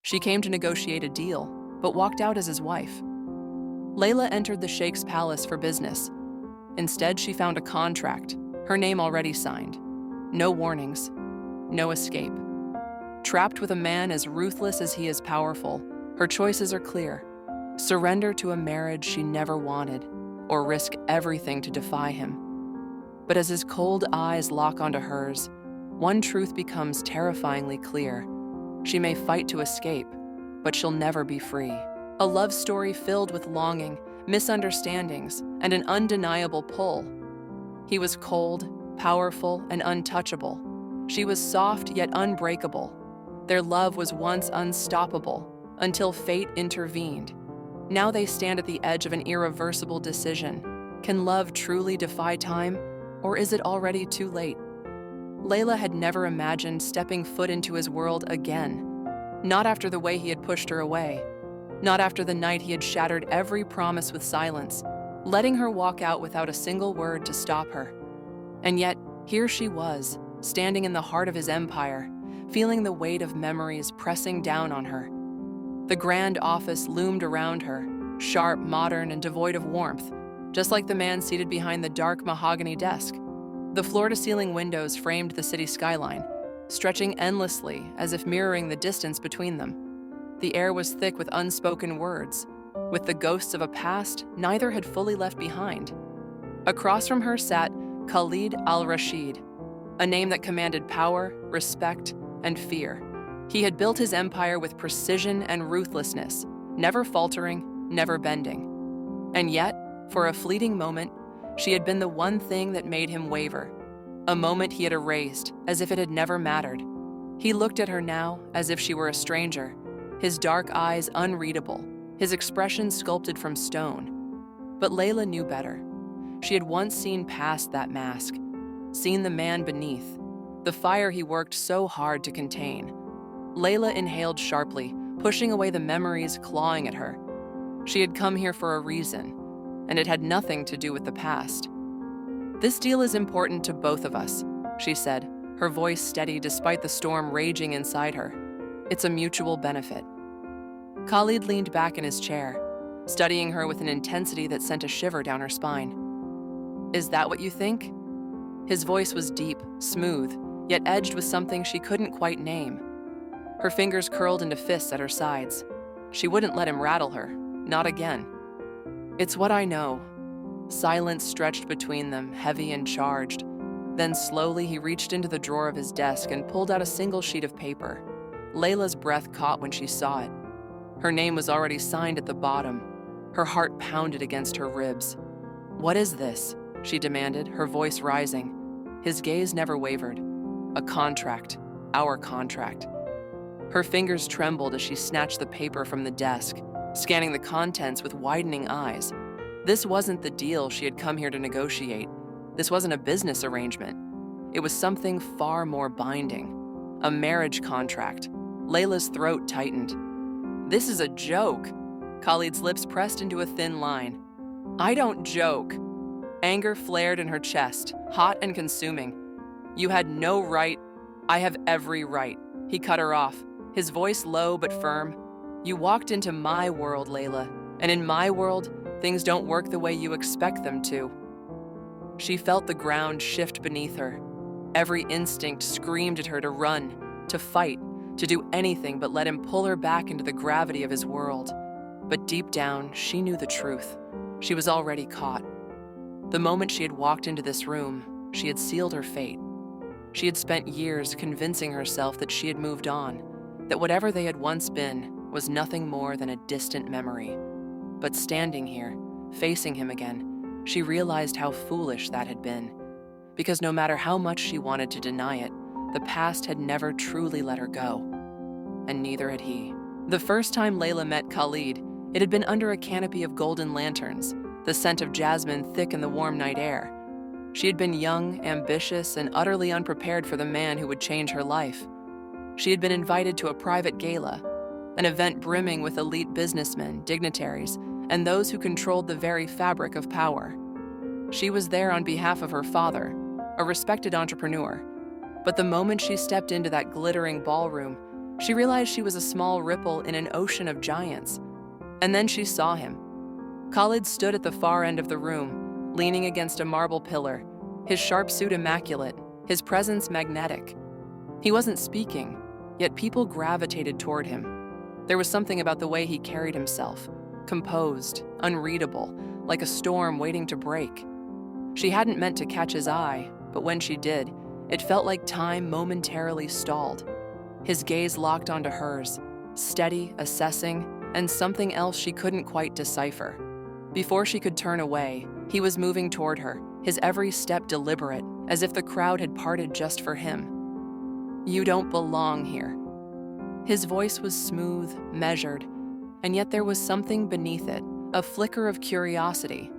She came to negotiate a deal, but walked out as his wife. Layla entered the Sheikh's palace for business. Instead, she found a contract, her name already signed. No warnings, no escape. Trapped with a man as ruthless as he is powerful, her choices are clear. Surrender to a marriage she never wanted, or risk everything to defy him. But as his cold eyes lock onto hers, one truth becomes terrifyingly clear. She may fight to escape, but she'll never be free. A love story filled with longing, misunderstandings, and an undeniable pull. He was cold, powerful, and untouchable. She was soft yet unbreakable. Their love was once unstoppable, until fate intervened. Now they stand at the edge of an irreversible decision. Can love truly defy time, or is it already too late? Layla had never imagined stepping foot into his world again. Not after the way he had pushed her away. Not after the night he had shattered every promise with silence, letting her walk out without a single word to stop her. And yet, here she was, standing in the heart of his empire, feeling the weight of memories pressing down on her. The grand office loomed around her, sharp, modern, and devoid of warmth, just like the man seated behind the dark mahogany desk. The floor-to-ceiling windows framed the city skyline, stretching endlessly as if mirroring the distance between them. The air was thick with unspoken words. With the ghosts of a past neither had fully left behind. Across from her sat Khalid al-Rashid, a name that commanded power, respect, and fear. He had built his empire with precision and ruthlessness, never faltering, never bending. And yet, for a fleeting moment, she had been the one thing that made him waver. A moment he had erased, as if it had never mattered. He looked at her now as if she were a stranger, his dark eyes unreadable, his expression sculpted from stone. But Layla knew better. She had once seen past that mask, seen the man beneath, the fire he worked so hard to contain. Layla inhaled sharply, pushing away the memories clawing at her. She had come here for a reason, and it had nothing to do with the past. "This deal is important to both of us," she said, her voice steady despite the storm raging inside her. "It's a mutual benefit." Khalid leaned back in his chair, studying her with an intensity that sent a shiver down her spine. "Is that what you think?" His voice was deep, smooth, yet edged with something she couldn't quite name. Her fingers curled into fists at her sides. She wouldn't let him rattle her, not again. "It's what I know." Silence stretched between them, heavy and charged. Then slowly he reached into the drawer of his desk and pulled out a single sheet of paper. Layla's breath caught when she saw it. Her name was already signed at the bottom. Her heart pounded against her ribs. "What is this?" she demanded, her voice rising. His gaze never wavered. "A contract. Our contract." Her fingers trembled as she snatched the paper from the desk, scanning the contents with widening eyes. This wasn't the deal she had come here to negotiate. This wasn't a business arrangement. It was something far more binding. A marriage contract. Layla's throat tightened. "This is a joke." Khalid's lips pressed into a thin line. "I don't joke." Anger flared in her chest, hot and consuming. "You had no right." "I have every right." He cut her off, his voice low but firm. "You walked into my world, Layla, and in my world, things don't work the way you expect them to." She felt the ground shift beneath her. Every instinct screamed at her to run, to fight, to do anything but let him pull her back into the gravity of his world. But deep down, she knew the truth. She was already caught. The moment she had walked into this room, she had sealed her fate. She had spent years convincing herself that she had moved on, that whatever they had once been was nothing more than a distant memory. But standing here, facing him again, she realized how foolish that had been. Because no matter how much she wanted to deny it, the past had never truly let her go. And neither had he. The first time Layla met Khalid, it had been under a canopy of golden lanterns, the scent of jasmine thick in the warm night air. She had been young, ambitious, and utterly unprepared for the man who would change her life. She had been invited to a private gala, an event brimming with elite businessmen, dignitaries, and those who controlled the very fabric of power. She was there on behalf of her father, a respected entrepreneur. But the moment she stepped into that glittering ballroom, She realized she was a small ripple in an ocean of giants. And then she saw him. Khalid stood at the far end of the room, leaning against a marble pillar, his sharp suit immaculate, his presence magnetic. He wasn't speaking, yet people gravitated toward him. There was something about the way he carried himself, composed, unreadable, like a storm waiting to break. She hadn't meant to catch his eye, but when she did, it felt like time momentarily stalled. His gaze locked onto hers, steady, assessing, and something else she couldn't quite decipher. Before she could turn away, he was moving toward her, his every step deliberate, as if the crowd had parted just for him. "You don't belong here." His voice was smooth, measured, and yet there was something beneath it, a flicker of curiosity.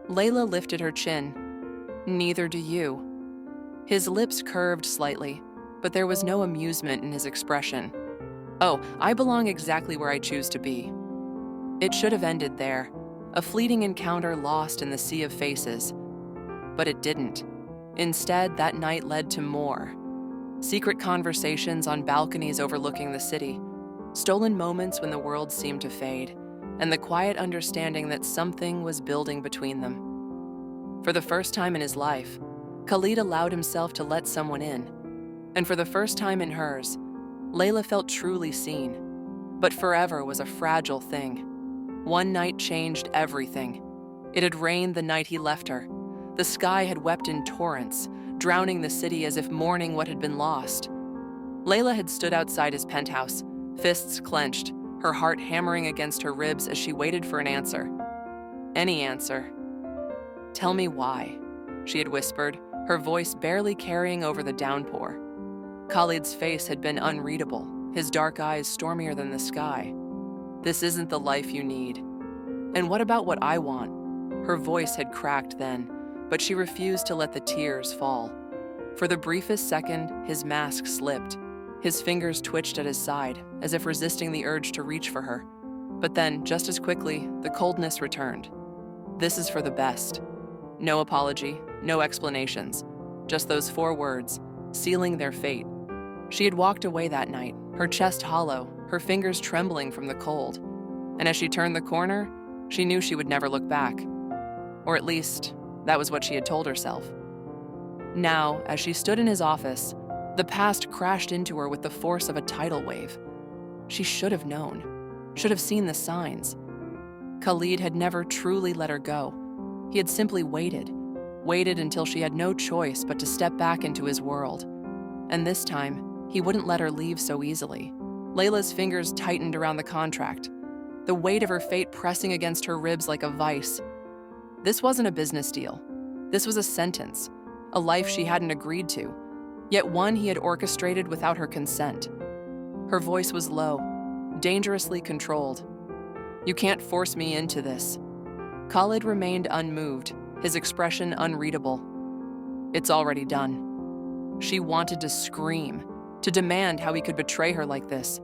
Layla lifted her chin. "Neither do you." His lips curved slightly, but there was no amusement in his expression. "Oh, I belong exactly where I choose to be." It should have ended there, a fleeting encounter lost in the sea of faces. But it didn't. Instead, that night led to more. Secret conversations on balconies overlooking the city, stolen moments when the world seemed to fade, and the quiet understanding that something was building between them. For the first time in his life, Khalid allowed himself to let someone in. And for the first time in hers, Layla felt truly seen. But forever was a fragile thing. One night changed everything. It had rained the night he left her. The sky had wept in torrents, drowning the city as if mourning what had been lost. Layla had stood outside his penthouse, fists clenched, her heart hammering against her ribs as she waited for an answer. Any answer. "Tell me why," she had whispered, her voice barely carrying over the downpour. Khalid's face had been unreadable, his dark eyes stormier than the sky. "This isn't the life you need." "And what about what I want?" Her voice had cracked then, but she refused to let the tears fall. For the briefest second, his mask slipped. His fingers twitched at his side, as if resisting the urge to reach for her. But then, just as quickly, the coldness returned. "This is for the best." No apology, no explanations, just those 4 words, sealing their fate. She had walked away that night, her chest hollow, her fingers trembling from the cold. And as she turned the corner, she knew she would never look back. Or at least, that was what she had told herself. Now, as she stood in his office, the past crashed into her with the force of a tidal wave. She should have known, should have seen the signs. Khalid had never truly let her go. He had simply waited until she had no choice but to step back into his world. And this time, he wouldn't let her leave so easily. Layla's fingers tightened around the contract, the weight of her fate pressing against her ribs like a vice. This wasn't a business deal. This was a sentence, a life she hadn't agreed to, yet one he had orchestrated without her consent. Her voice was low, dangerously controlled. "You can't force me into this." Khalid remained unmoved, his expression unreadable. "It's already done." She wanted to scream, to demand how he could betray her like this.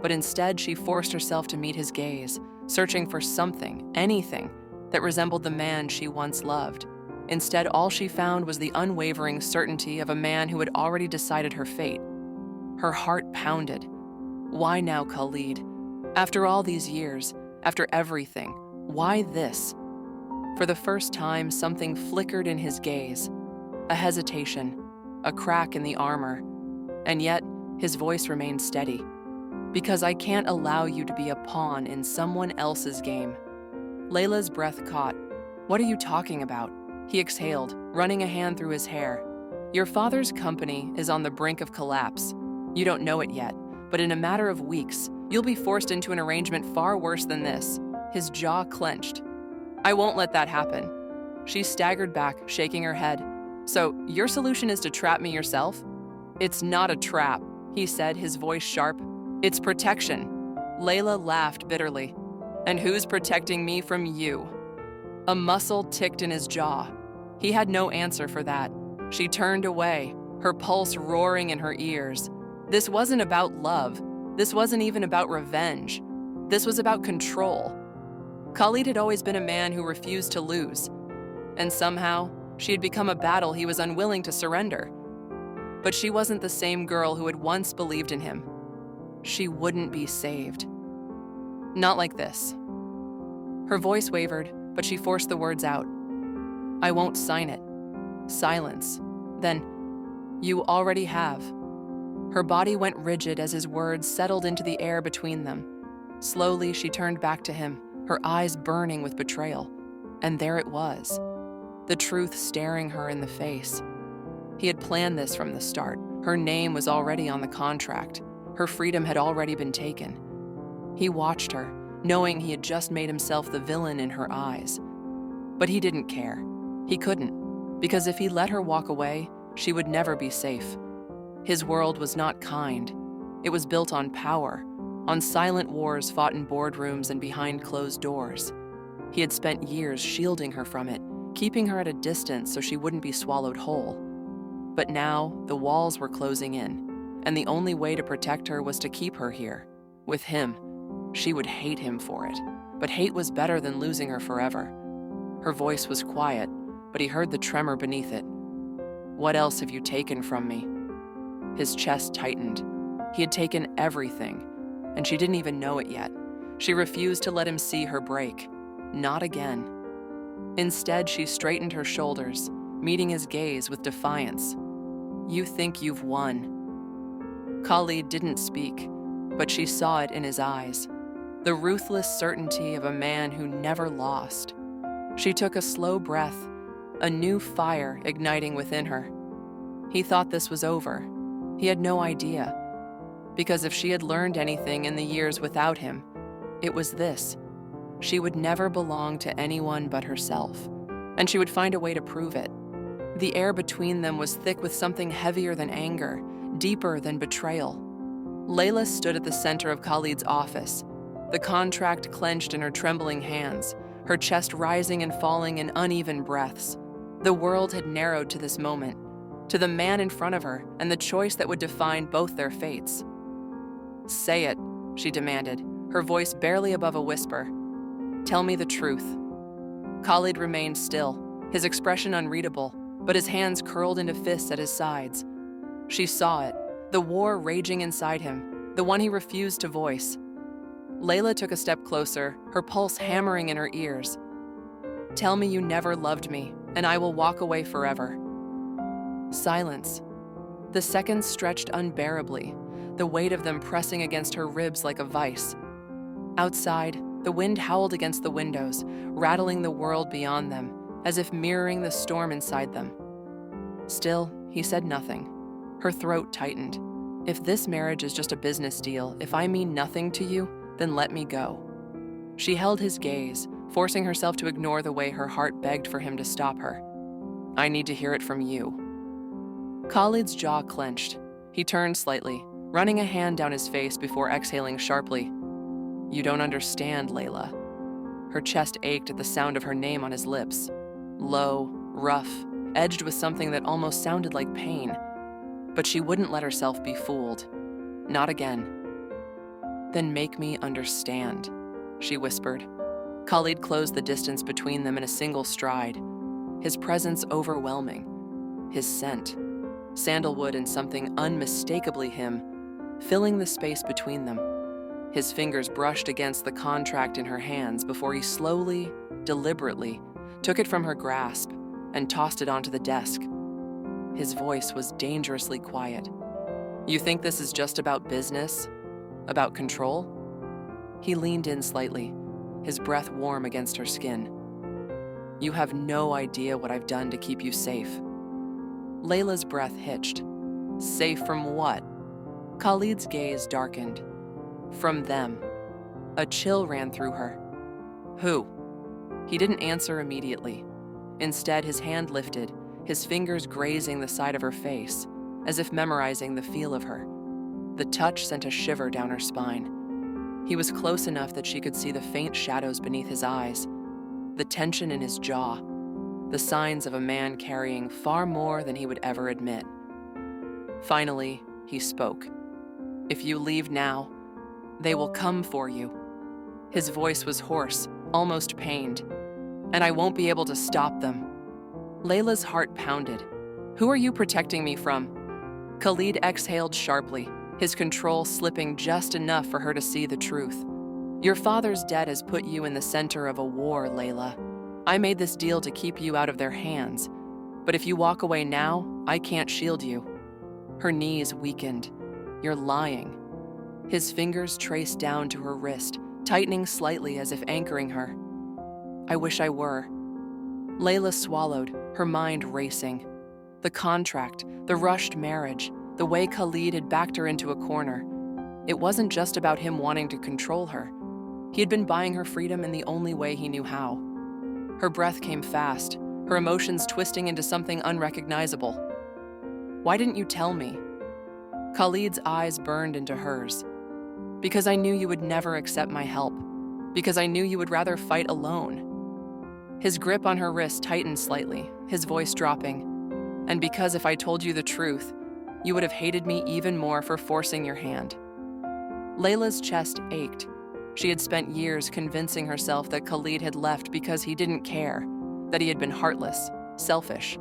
But instead, she forced herself to meet his gaze, searching for something, anything, that resembled the man she once loved. Instead, all she found was the unwavering certainty of a man who had already decided her fate. Her heart pounded. Why now, Khalid? After all these years, after everything, why this? For the first time, something flickered in his gaze. A hesitation, a crack in the armor. And yet, his voice remained steady. "Because I can't allow you to be a pawn in someone else's game." Layla's breath caught. "What are you talking about?" He exhaled, running a hand through his hair. "Your father's company is on the brink of collapse. You don't know it yet, but in a matter of weeks, you'll be forced into an arrangement far worse than this." His jaw clenched. "I won't let that happen." She staggered back, shaking her head. "So, your solution is to trap me yourself?" "It's not a trap," he said, his voice sharp. "It's protection." Layla laughed bitterly. "And who's protecting me from you?" A muscle ticked in his jaw. He had no answer for that. She turned away, her pulse roaring in her ears. This wasn't about love. This wasn't even about revenge. This was about control. Khalid had always been a man who refused to lose. And somehow, she had become a battle he was unwilling to surrender. But she wasn't the same girl who had once believed in him. she wouldn't be saved. Not like this. Her voice wavered, but she forced the words out. I won't sign it. Silence. Then, you already have. Her body went rigid as his words settled into the air between them. Slowly, she turned back to him, her eyes burning with betrayal. And there it was, the truth staring her in the face. He had planned this from the start. Her name was already on the contract. Her freedom had already been taken. He watched her, knowing he had just made himself the villain in her eyes. But he didn't care. He couldn't, because if he let her walk away, she would never be safe. His world was not kind. It was built on power, on silent wars fought in boardrooms and behind closed doors. He had spent years shielding her from it, keeping her at a distance so she wouldn't be swallowed whole. But now, the walls were closing in, and the only way to protect her was to keep her here, with him. She would hate him for it, but hate was better than losing her forever. Her voice was quiet, but he heard the tremor beneath it. What else have you taken from me? His chest tightened. He had taken everything, and she didn't even know it yet. She refused to let him see her break. Not again. Instead, she straightened her shoulders, meeting his gaze with defiance. You think you've won. Khalid didn't speak, but she saw it in his eyes. The ruthless certainty of a man who never lost. She took a slow breath, a new fire igniting within her. He thought this was over. He had no idea. Because if she had learned anything in the years without him, it was this. She would never belong to anyone but herself, and she would find a way to prove it. The air between them was thick with something heavier than anger, deeper than betrayal. Layla stood at the center of Khalid's office, the contract clenched in her trembling hands, her chest rising and falling in uneven breaths. The world had narrowed to this moment, to the man in front of her and the choice that would define both their fates. Say it, she demanded, her voice barely above a whisper. Tell me the truth. Khalid remained still, his expression unreadable, but his hands curled into fists at his sides. She saw it, the war raging inside him, the one he refused to voice. Layla took a step closer, her pulse hammering in her ears. Tell me you never loved me, and I will walk away forever. Silence. The seconds stretched unbearably, the weight of them pressing against her ribs like a vice. Outside, the wind howled against the windows, rattling the world beyond them, as if mirroring the storm inside them. Still, he said nothing. Her throat tightened. If this marriage is just a business deal, if I mean nothing to you, then let me go. She held his gaze, forcing herself to ignore the way her heart begged for him to stop her. I need to hear it from you. Khalid's jaw clenched. He turned slightly, running a hand down his face before exhaling sharply. You don't understand, Layla. Her chest ached at the sound of her name on his lips. Low, rough, edged with something that almost sounded like pain. But she wouldn't let herself be fooled. Not again. Then make me understand, she whispered. Khalid closed the distance between them in a single stride, his presence overwhelming, his scent, sandalwood and something unmistakably him, filling the space between them. His fingers brushed against the contract in her hands before he slowly, deliberately, took it from her grasp and tossed it onto the desk. His voice was dangerously quiet. You think this is just about business? About control? He leaned in slightly, his breath warm against her skin. You have no idea what I've done to keep you safe. Layla's breath hitched. Safe from what? Khalid's gaze darkened. From them. A chill ran through her. Who? He didn't answer immediately. Instead, his hand lifted, his fingers grazing the side of her face, as if memorizing the feel of her. The touch sent a shiver down her spine. He was close enough that she could see the faint shadows beneath his eyes, the tension in his jaw, the signs of a man carrying far more than he would ever admit. Finally, he spoke. If you leave now, they will come for you. His voice was hoarse, almost pained. And I won't be able to stop them. Layla's heart pounded. Who are you protecting me from? Khalid exhaled sharply, his control slipping just enough for her to see the truth. Your father's debt has put you in the center of a war, Layla. I made this deal to keep you out of their hands, but if you walk away now, I can't shield you. Her knees weakened. You're lying. His fingers traced down to her wrist, tightening slightly as if anchoring her. I wish I were. Layla swallowed, her mind racing. The contract, the rushed marriage, the way Khalid had backed her into a corner. It wasn't just about him wanting to control her. He had been buying her freedom in the only way he knew how. Her breath came fast, her emotions twisting into something unrecognizable. Why didn't you tell me? Khalid's eyes burned into hers. Because I knew you would never accept my help. Because I knew you would rather fight alone. His grip on her wrist tightened slightly, his voice dropping. And because if I told you the truth, you would have hated me even more for forcing your hand. Layla's chest ached. She had spent years convincing herself that Khalid had left because he didn't care, that he had been heartless, selfish.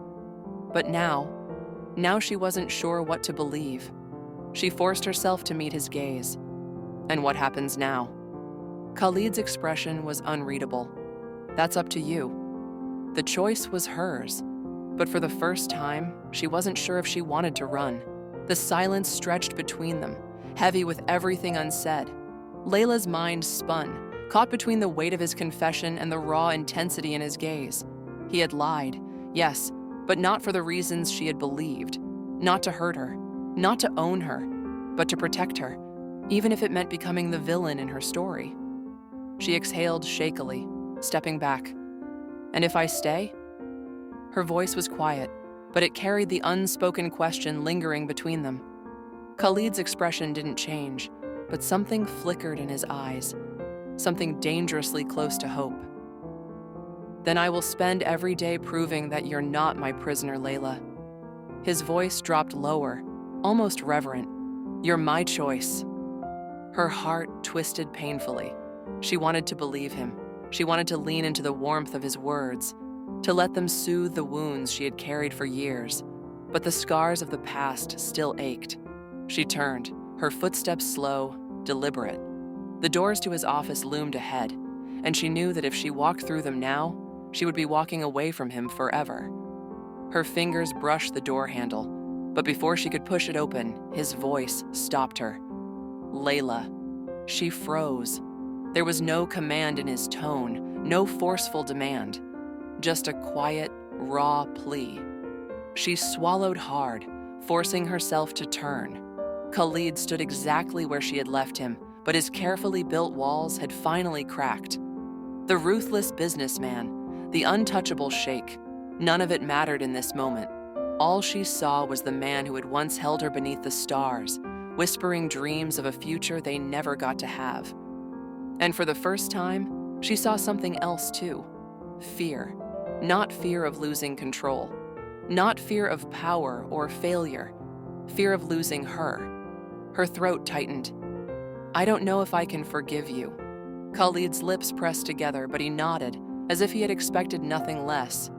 But now she wasn't sure what to believe. She forced herself to meet his gaze. And what happens now? Khalid's expression was unreadable. That's up to you. The choice was hers. But for the first time, she wasn't sure if she wanted to run. The silence stretched between them, heavy with everything unsaid. Layla's mind spun, caught between the weight of his confession and the raw intensity in his gaze. He had lied, yes, but not for the reasons she had believed. Not to hurt her, not to own her, but to protect her, even if it meant becoming the villain in her story. She exhaled shakily, stepping back. And if I stay? Her voice was quiet, but it carried the unspoken question lingering between them. Khalid's expression didn't change, but something flickered in his eyes, something dangerously close to hope. Then I will spend every day proving that you're not my prisoner, Layla. His voice dropped lower, almost reverent. You're my choice. Her heart twisted painfully. She wanted to believe him. She wanted to lean into the warmth of his words, to let them soothe the wounds she had carried for years. But the scars of the past still ached. She turned, her footsteps slow, deliberate. The doors to his office loomed ahead, and she knew that if she walked through them now, she would be walking away from him forever. Her fingers brushed the door handle, but before she could push it open, his voice stopped her. Layla. She froze. There was no command in his tone, no forceful demand, just a quiet, raw plea. She swallowed hard, forcing herself to turn. Khalid stood exactly where she had left him, but his carefully built walls had finally cracked. The ruthless businessman, the untouchable Sheikh, none of it mattered in this moment. All she saw was the man who had once held her beneath the stars, whispering dreams of a future they never got to have. And for the first time, she saw something else too. Fear. Not fear of losing control. Not fear of power or failure. Fear of losing her. Her throat tightened. I don't know if I can forgive you. Khalid's lips pressed together, but he nodded, as if he had expected nothing less.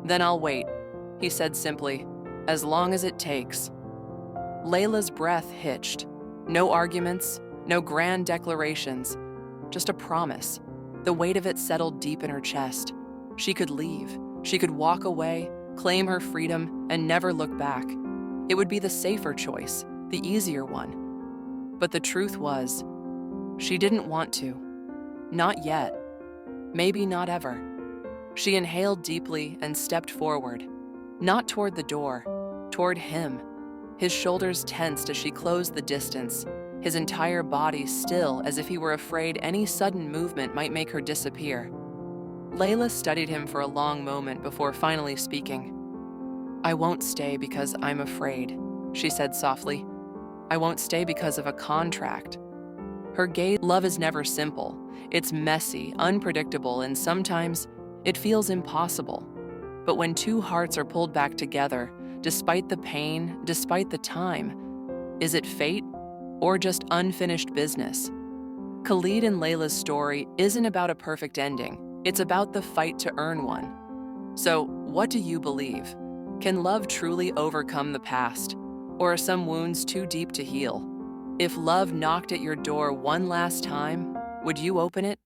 Then I'll wait, he said simply, as long as it takes. Layla's breath hitched. No arguments, no grand declarations, just a promise. The weight of it settled deep in her chest. She could leave. She could walk away, claim her freedom, and never look back. It would be the safer choice, the easier one. But the truth was, she didn't want to. Not yet. Maybe not ever. She inhaled deeply and stepped forward. Not toward the door, toward him. His shoulders tensed as she closed the distance, his entire body still as if he were afraid any sudden movement might make her disappear. Layla studied him for a long moment before finally speaking. I won't stay because I'm afraid, she said softly. I won't stay because of a contract. Her gaze. Love is never simple. It's messy, unpredictable, and sometimes it feels impossible. But when two hearts are pulled back together, despite the pain, despite the time, is it fate or just unfinished business? Khalid and Layla's story isn't about a perfect ending. It's about the fight to earn one. So, what do you believe? Can love truly overcome the past? Or are some wounds too deep to heal? If love knocked at your door one last time, would you open it